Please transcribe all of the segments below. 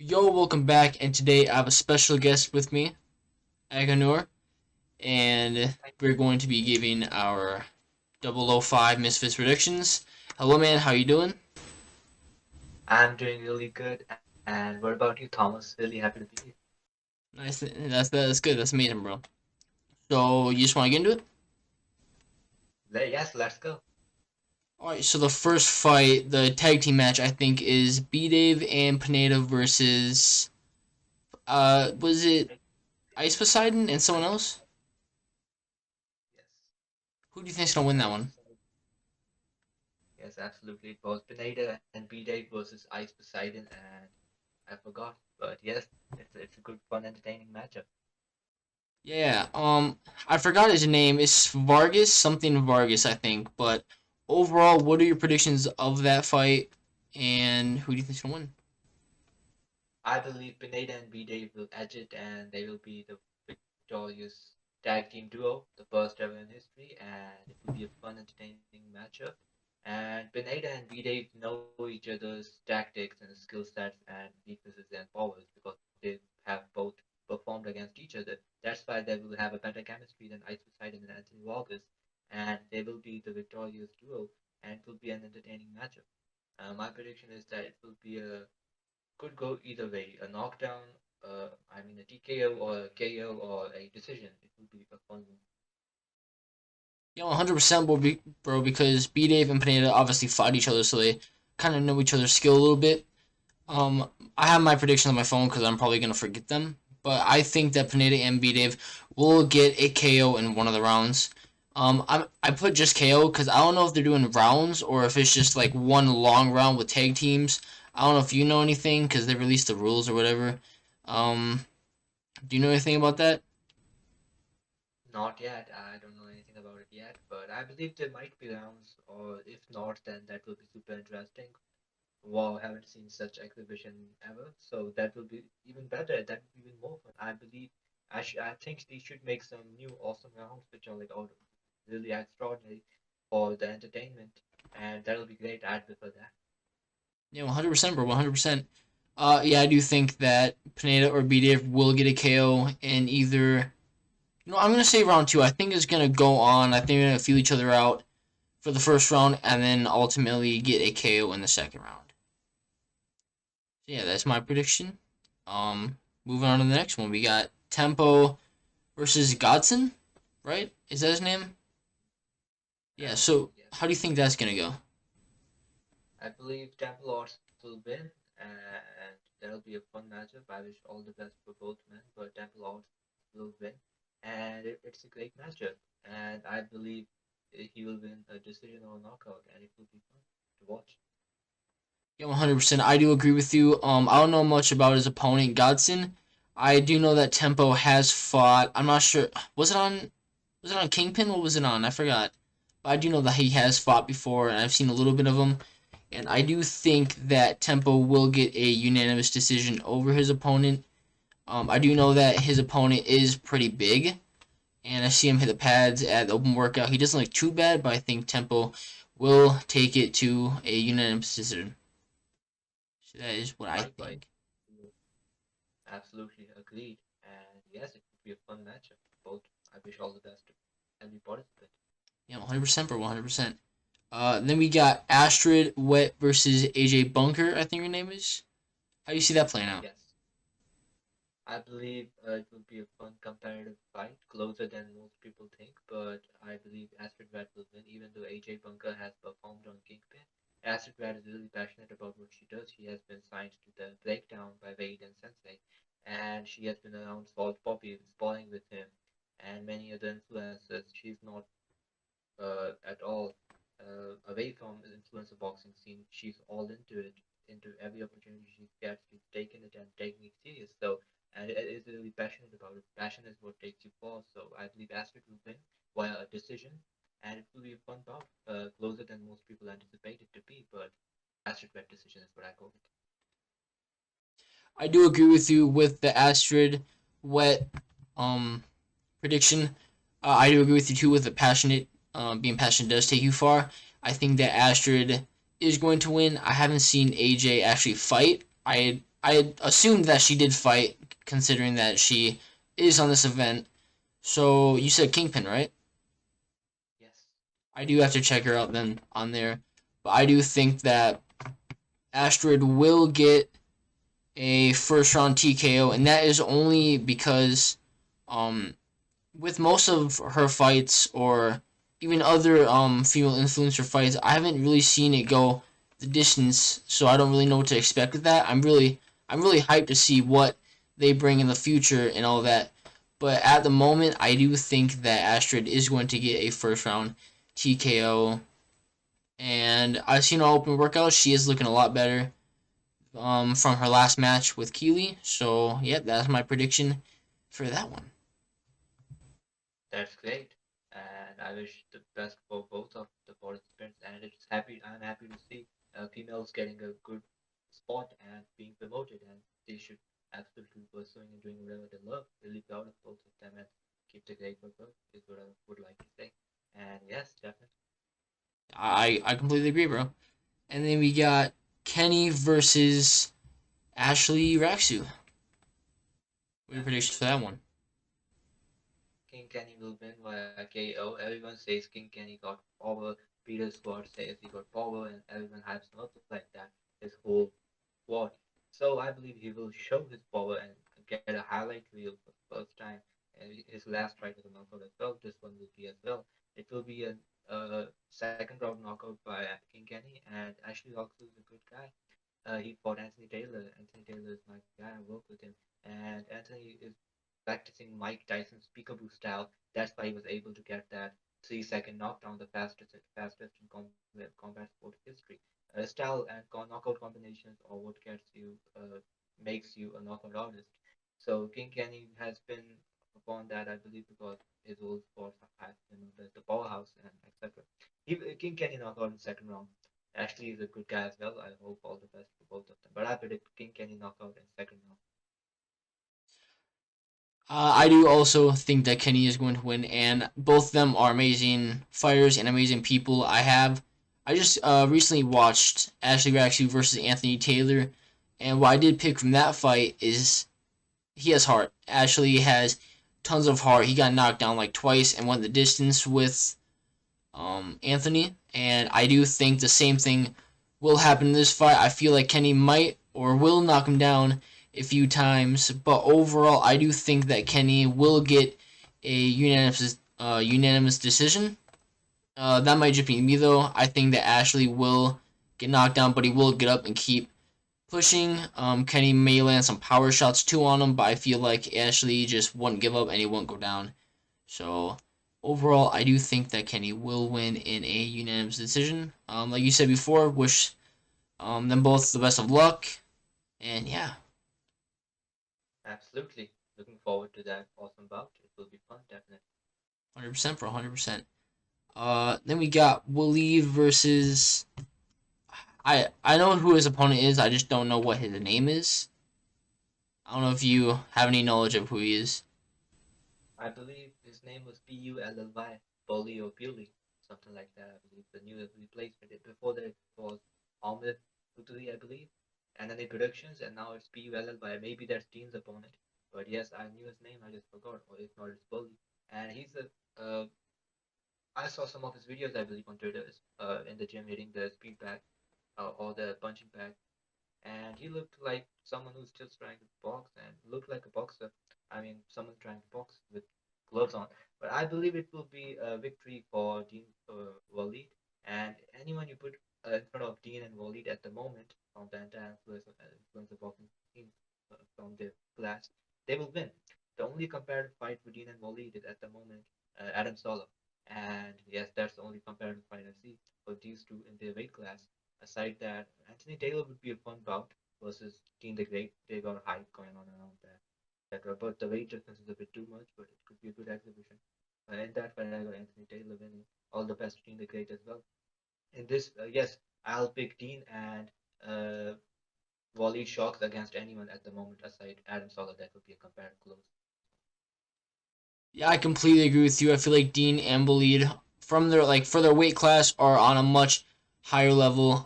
Yo, welcome back, and today I have a special guest with me, Agha Noor, and we're going to be giving our 005 Misfits predictions. Hello, man, how you doing? I'm doing really good. And what about you, Thomas? Really happy to be here. Nice, that's good, that's amazing, bro. So, you just want to get into it? Yes, let's go. Alright, so the first fight, the tag team match, I think, is B-Dave and Pineda versus, was it Ice Poseidon and someone else? Yes. Who do you think's gonna win that Ice one? Poseidon. Yes, absolutely. It was Pineda and B-Day versus Ice Poseidon, and I forgot. But yes, it's a good, fun, entertaining matchup. Yeah, I forgot his name. It's Vargas, something Vargas, I think. But overall, what are your predictions of that fight, and who do you think's gonna win? I believe Pineda and B-Day will edge it, and they will be the victorious tag team duo, the first ever in history, and it will be a fun, entertaining matchup. And Pineda and B-Dave know each other's tactics and skill sets and weaknesses and powers because they have both performed against each other. That's why they will have a better chemistry than Ice Poseidon and Anthony Vargas, and they will be the victorious duo, and it will be an entertaining matchup. My prediction is that it will be a could go either way, a knockdown, a TKO or a KO or a decision. It will be a fun one. Yeah, 100%, bro. Because B Dave and Pineda obviously fought each other, so they kind of know each other's skill a little bit. Um, I have my predictions on my phone because I'm probably gonna forget them. But I think that Pineda and B Dave will get a KO in one of the rounds. I put just KO because I don't know if they're doing rounds or if it's just like one long round with tag teams. I don't know if you know anything because they released the rules or whatever. Um, do you know anything about that? Not yet. I don't know anything about it yet, but I believe there might be rounds, or if not, then that will be super interesting. Wow, haven't seen such exhibition ever, so that will be even better. That will be even more fun. I believe I think they should make some new awesome rounds which are like out really extraordinary for the entertainment, and that'll be great. I'd prefer that. Yeah, 100%, bro. 100%. Yeah, I do think that Pineda or B Dave will get a KO in either. I'm gonna say round two. I think it's gonna go on. I think they're gonna feel each other out for the first round, and then ultimately get a KO in the second round. So yeah, that's my prediction. Moving on to the next one, we got Tempo versus Godson, right? Is that his name? Yeah. So Absolutely, yes. how do you think that's gonna go? I believe Temple Lords will win, and that'll be a fun matchup. I wish all the best for both men, but Temple Lords will win, and it's a great matchup. And I believe he will win a decision or a knockout, and it will be fun to watch. Yeah, 100%. I do agree with you. I don't know much about his opponent, Godson. I do know that Tempo has fought. I'm not sure. Was it on Kingpin? What was it on? I forgot. But I do know that he has fought before, and I've seen a little bit of him. And I do think that Tempo will get a unanimous decision over his opponent. I do know that his opponent is pretty big, and I see him hit the pads at the open workout. He doesn't look too bad, but I think Tempo will take it to a unanimous decision. So that is what I Likewise, think. absolutely agreed. And yes, it would be a fun matchup. Both. I wish all the best to every participant. Yeah, 100% for 100%. Then we got Astrid Wet versus AJ Bunker, I think her name is. How do you see that playing out? Yes. I believe it will be a fun competitive fight, closer than most people think, but I believe Astrid Red will win, even though AJ Bunker has performed on Kingpin. Astrid Red is really passionate about what she does. She has been signed to the Breakdown by Wade and Sensei, and she has been around Salt Poppy, sparring with him, and many other influencers. She's not at all away from the influencer boxing scene. She's all into it, into every opportunity she gets. She's taking it and taking it serious. So, and it is really passionate about it. Passion is what takes you far. So, I believe Astrid will win via a decision, and it will be a fun bout, closer than most people anticipate it to be. But Astrid Red decision is what I call it. I do agree with you with the Astrid Wet um, prediction. I do agree with you too with the passionate. Being passionate does take you far. I think that Astrid is going to win. I haven't seen AJ actually fight. I assumed that she did fight, considering that she is on this event. So you said Kingpin, right? Yes. I do have to check her out then on there, but I do think that Astrid will get a first round TKO, and that is only because um, with most of her fights or even other female influencer fights, I haven't really seen it go the distance, so I don't really know what to expect with that. I'm really hyped to see what they bring in the future and all that. But at the moment, I do think that Astrid is going to get a first round TKO, and I've seen her open workout. She is looking a lot better from her last match with Keeley. So yeah, that's my prediction for that one. That's great, and I wish the best for both of the participants. And it's happy. I'm happy to see females getting a good spot and being promoted, and they should absolutely be pursuing and doing whatever they love. Really proud of both of them, and keep the great work up is what I would like to say. And yes, definitely. I completely agree, bro. And then we got Kenny versus Ashley Raksu. What are your Yeah. predictions for that one? King Kenny will win via KO. Everyone says King Kenny got power. Peter Squad says he got power, and everyone hypes him up like that. His whole squad. So I believe he will show his power and get a highlight reel for the first time. And his last fight was a knockout as well. This one will be as well. It will be a second round knockout by King Kenny, and Ashley Oxley is a good guy. He fought Anthony Taylor. Anthony Taylor is my guy. I work with him, and Anthony is practicing Mike Tyson's peekaboo style. That's why he was able to get that 3 second knockdown, the fastest in combat sport history. Style and knockout combinations are what gets you, makes you a knockout artist. So King Kenny has been upon that, I believe, because his old sports have the powerhouse and etc. King Kenny knocked out in the second round. Ashley is a good guy as well. I hope all the best for both of them. But I predict King Kenny knockout in second round. I do also think that Kenny is going to win, and both of them are amazing fighters and amazing people. I just recently watched Ashley Raksu versus Anthony Taylor, and what I did pick from that fight is he has heart. Ashley has tons of heart. He got knocked down like twice and went the distance with Anthony, and I do think the same thing will happen in this fight. I feel like Kenny might or will knock him down a few times, but overall, I do think that Kenny will get a unanimous decision. That might just be me though. I think that Ashley will get knocked down, but he will get up and keep pushing. Kenny may land some power shots too on him, but I feel like Ashley just wouldn't give up and he won't go down. So overall, I do think that Kenny will win in a unanimous decision. Like you said before, wish them both the best of luck. And yeah, Absolutely. Looking forward to that awesome bout. It will be fun, definitely. 100% for 100%. Then we got Wooly versus. I know who his opponent is. I just don't know what his name is. I don't know if you have any knowledge of who he is. I believe his name was Pully, Bully or Puli, something like that. I believe the new replacement. Before that, it was Ahmed Putuli, I believe, and then the productions, and now it's Pully. Maybe that's Dean's opponent. But yes, I knew his name. I just forgot, or if not, it's Bully. And he's a. I saw some of his videos, I believe, on Twitter, in the gym hitting the speed bag or the punching bag, and he looked like someone who's just trying to box and looked like a boxer. I mean, someone trying to box with gloves on. But I believe it will be a victory for Dean Walid. And anyone you put in front of Dean and Walid at the moment from the entire influence of boxing scene from their class, they will win. The only comparative fight for Dean and Walid is at the moment Adam Solo. And yes, that's the only comparative fight I see for these two in their weight class. Aside that, Anthony Taylor would be a fun bout versus Dean the Great. They got a hype going on around that, etc. But the weight difference is a bit too much, but it could be a good exhibition. In that fight, I got Anthony Taylor winning. All the best to Dean the Great as well. In this, yes, I'll pick Dean and volley shocks against anyone at the moment aside Adam Sola. That would be a comparative close. Yeah, I completely agree with you. I feel like Dean and Bolid from their for their weight class are on a much higher level.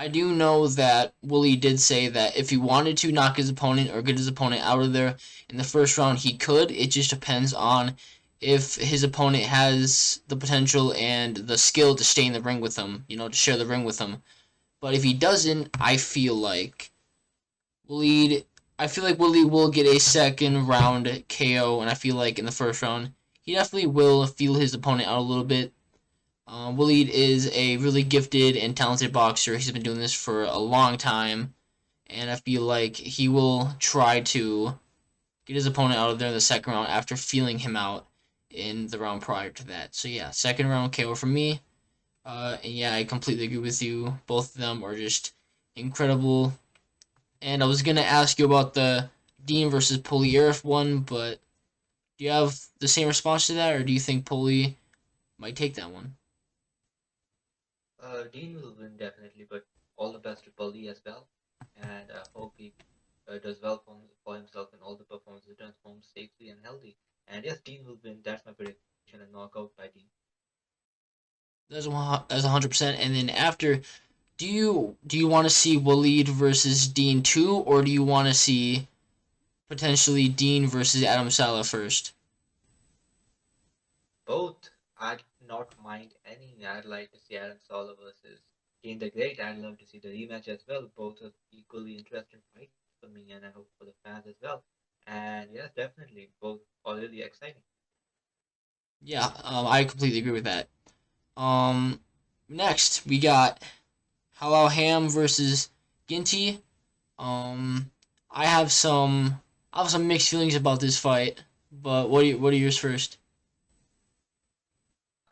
I do know that Willie did say that if he wanted to knock his opponent or get his opponent out of there in the first round, he could. It just depends on if his opponent has the potential and the skill to stay in the ring with him, to share the ring with him. But if he doesn't, Willie, I feel like Willie will get a second round KO, and I feel like in the first round, he definitely will feel his opponent out a little bit. Waleed is a really gifted and talented boxer. He's been doing this for a long time, and I feel like he will try to get his opponent out of there in the second round after feeling him out in the round prior to that. So yeah, second round KO for me. And yeah, I completely agree with you. Both of them are just incredible. And I was gonna ask you about the Dean versus Polierif one, but do you have the same response to that, or do you think Poli might take that one? Dean will win definitely, but all the best to Bully as well, and I hope he does well for himself in all the performances, returns home safely and healthy. And yes, Dean will win. That's my prediction, and knockout by Dean. That's 100%. And then after, do you want to see Waleed versus Dean 2, or do you want to see potentially Dean versus Adam Sala first? Both, I'd not mind any. I'd like to see Adam Solo versus Dean the Great. I'd love to see the rematch as well. Both are equally interesting fights for me, and I hope for the fans as well. And yes, definitely, both are really exciting. Yeah, I completely agree with that. Um, Next we got Halal Ham versus Ginty. Um, I have some I have some mixed feelings about this fight, but what are yours first?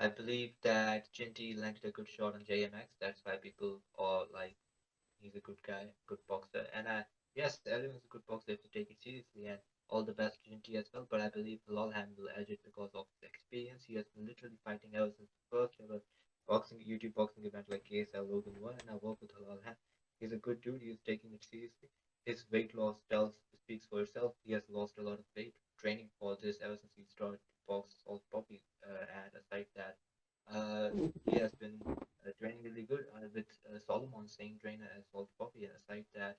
I believe that Jinty landed a good shot on JMX. That's why people are like, he's a good guy, good boxer. And yes, everyone's a good boxer if you take it seriously. And all the best to Jinty as well. But I believe Lalham will edge it because of his experience. He has been literally fighting ever since the first ever boxing YouTube boxing event like KSL Logan 1. And I work with Lalham. He's a good dude. He's taking it seriously. His weight loss tells speaks for itself. He has lost a lot of weight training for this ever since he started to box Salt Poppy. And aside that, he has been training really good with Solomon, same trainer as Salt Poppy. And aside that,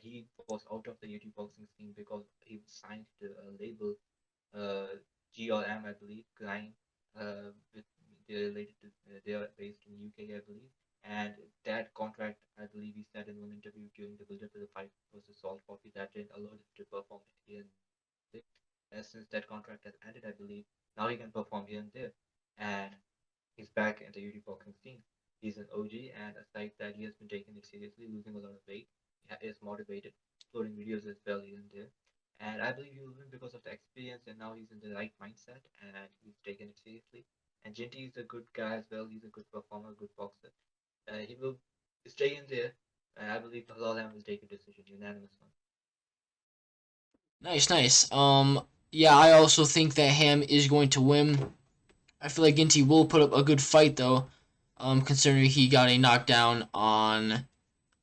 he was out of the YouTube boxing scene because he was signed to a label, uh, GRM, I believe, Grind, with they're related to, they are based in UK, I believe. And that contract, I believe he said in one interview during the build-up to the fight versus Salt Poppy, that didn't allow him to perform here and there. Since that contract has ended, I believe now he can perform here and there. And he's back in the UD boxing scene. He's an OG, and aside that, he has been taking it seriously, losing a lot of weight. He is motivated, uploading videos as well here and there. And I believe he will win because of the experience, and now he's in the right mindset, and he's taking it seriously. And Jinty is a good guy as well. He's a good performer, good boxer. He will stay in there, and I believe Halal will take a decision, unanimous one. Nice, nice. Yeah, I also think that Ham is going to win. I feel like Ginty will put up a good fight though, considering he got a knockdown on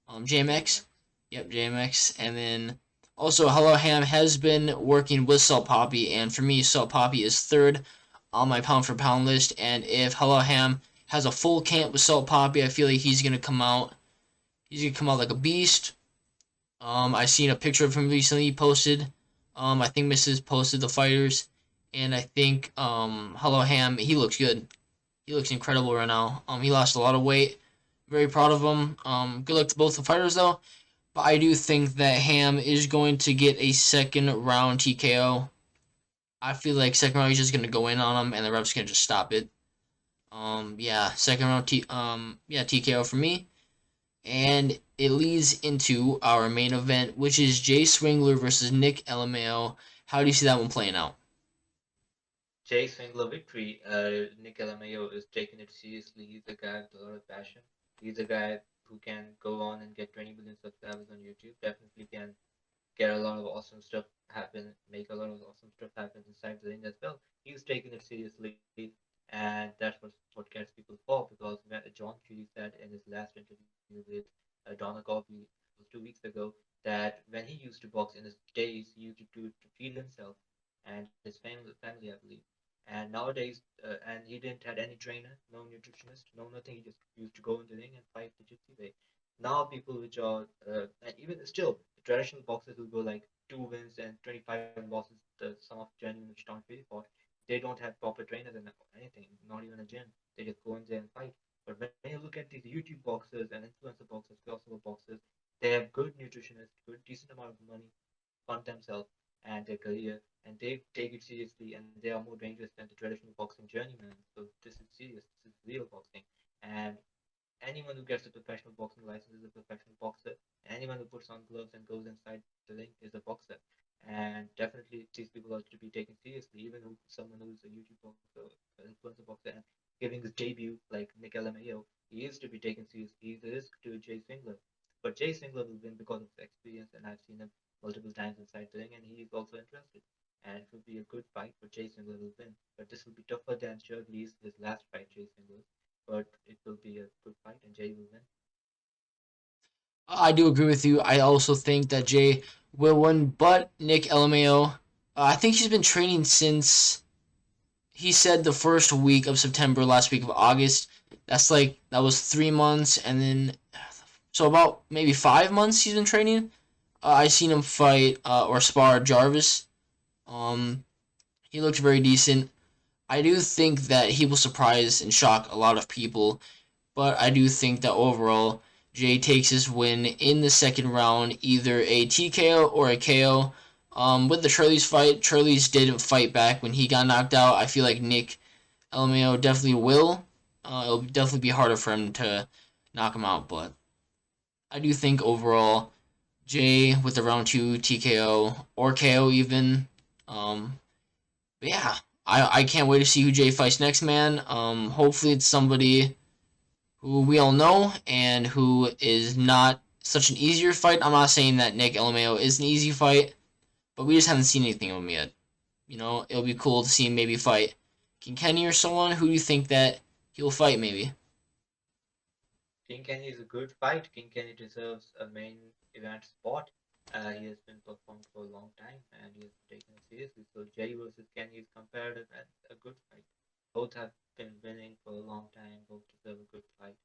JMX. JMX. Yep, JMX. And then also Hello Ham has been working with Salt Poppy, and for me, Salt Poppy is third on my pound for pound list. And if Hello Ham has a full camp with Salt Poppy, I feel like he's gonna come out. He's gonna come out like a beast. I seen a picture of him recently he posted. I think Mrs. posted the fighters, and I think Hello Ham he looks good. He looks incredible right now. He lost a lot of weight. Very proud of him. Good luck to both the fighters though. But I do think that Ham is going to get a second round TKO. I feel like second round he's just gonna go in on him and the ref's gonna just stop it. Yeah, second round TKO for me. And it leads into our main event, which is Jay Swingler versus Nick LMAO. How do you see that one playing out? Jay Swingler victory. Nick Mayo is taking it seriously. He's a guy with a lot of passion. He's a guy who can go on and get 20 million subscribers on YouTube. Definitely can get a lot of awesome stuff happen, make a lot of awesome stuff happen inside the ring as well. He's taking it seriously, and that's what gets people for because when John Fury said in his last interview with Donna Coffey, it was 2 weeks ago, that when he used to box in his days, he used to do it to feed himself and his family, I believe. And nowadays, and he didn't had any trainer, no nutritionist, no nothing. He just used to go in the ring and fight the gypsy way. Now people which are and even still the traditional boxers will go like 2 wins and 25 losses. Some of genuine which don't really fought, they don't have proper trainers and anything, not even a gym. They just go in there and fight. But when you look at these YouTube boxers and influencer boxers, crossover boxers, they have good nutritionists, good decent amount of money to fund themselves and their career, and they take it seriously, and they are more dangerous than the traditional boxing journeyman. So this is serious. This is real boxing, and anyone who gets a professional boxing license is a professional boxer. Anyone who puts on gloves and goes inside the ring is a boxer. And definitely, these people are to be taken seriously. Even who someone who's a YouTube boxer, influencer boxer, and giving his debut like Nick LMAO, he is to be taken seriously. He's a risk to Jay Swingler, but Jay Swingler will win because of experience, and I've seen him multiple times inside the ring, and he is also interested. And it will be a good fight, but Jay Swingler will win. But this will be tougher than Shirley's his last fight, Jay Swingler, but it will be a good fight and Jay will win. I do agree with you. I also think that Jay will win, but Nick LMAO, I think he's been training since he said the first week of September, last week of August. That was 3 months, and then so about maybe 5 months he's been training. I seen him fight or spar Jarvis. Um, he looked very decent. I do think that he will surprise and shock a lot of people, but I do think that overall Jay takes his win in the second round, either a TKO or a KO. With the Charlie's fight, Charlie's didn't fight back when he got knocked out. I feel like Nick LMAO definitely will. It'll definitely be harder for him to knock him out, but I do think overall Jay with the round two TKO or KO even. But yeah, I can't wait to see who Jay fights next, man. Hopefully it's somebody who we all know and who is not such an easier fight. I'm not saying that Nick LMAO is an easy fight, but we just haven't seen anything of him yet. You know, it'll be cool to see him maybe fight King Kenny or someone. Who do you think that he'll fight maybe? King Kenny is a good fight. King Kenny deserves a main event spot. He has been performed for a long time and he has been taken seriously. So Jay versus Kenny is comparative and a good fight. Both have been winning for a long time. Both deserve a good fight.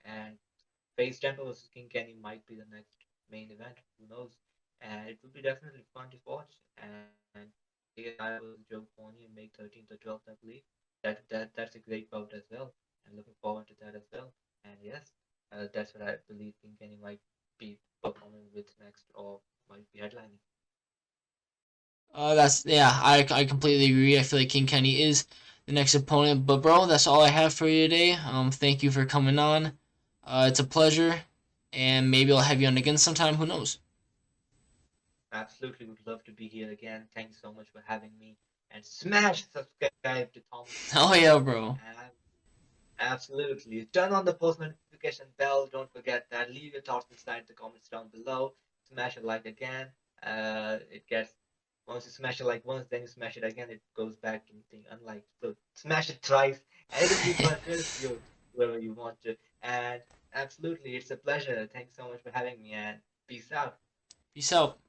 And Face Temple versus King Kenny might be the next main event. Who knows? And it will be definitely fun to watch. And ASI versus Joe Pony in May 13th or 12th, I believe. That's a great bout as well. And looking forward to that as well. And yes, that's what I believe King Kenny might be performing with next or might be headlining. That's yeah, I completely agree. I feel like King Kenny is the next opponent. But bro, that's all I have for you today. Thank you for coming on. It's a pleasure, and maybe I'll have you on again sometime. Who knows? Absolutely would love to be here again. Thanks so much for having me. And smash subscribe to Thomas Oh Channel. yeah, bro. And absolutely. Turn on the post notification bell. Don't forget that. Leave your thoughts inside the comments down below. Smash a like again. It gets once you smash it like once, then you smash it again. It goes back to being unliked. So smash it thrice, and it'll be fun to distribute whoever you want to. And absolutely, it's a pleasure. Thanks so much for having me, and peace out. Peace out.